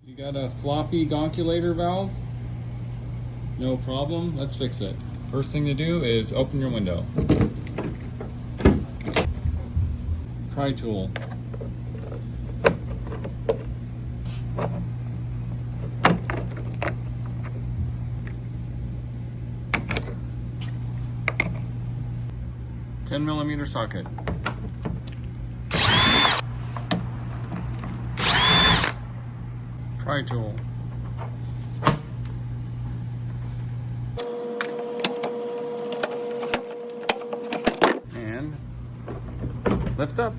You got a floppy gonculator valve? No problem, let's fix it. First thing to do is open your window. Pry tool. $10mm socket. Pry tool. And lift up.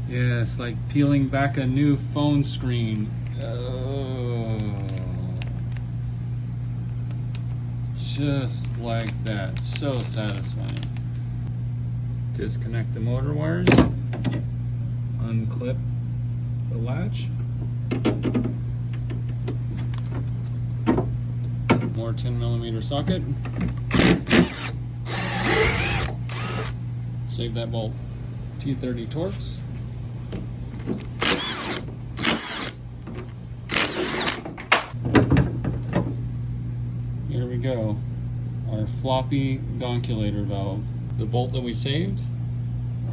Yes, like peeling back a new phone screen. Oh. Just like that. So satisfying. Disconnect the motor wires. Unclip the latch. More 10mm socket. Save that bolt. T30 Torx. Here we go. Our floppy gonculator valve. The bolt that we saved,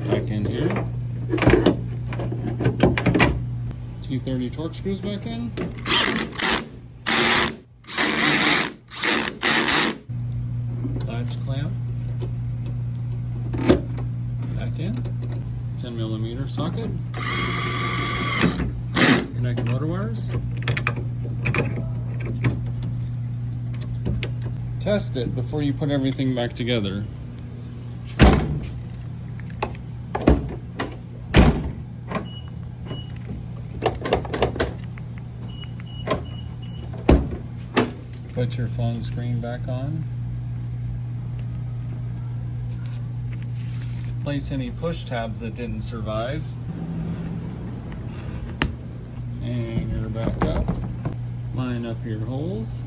back in here. T30 Torx screws back in. Latch clamp back in. 10mm socket. Connect motor wires. Test it before you put everything back together. Put your phone screen back on. Place any push tabs that didn't survive. Hang her back up. Line up your holes.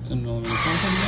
$10mm socket.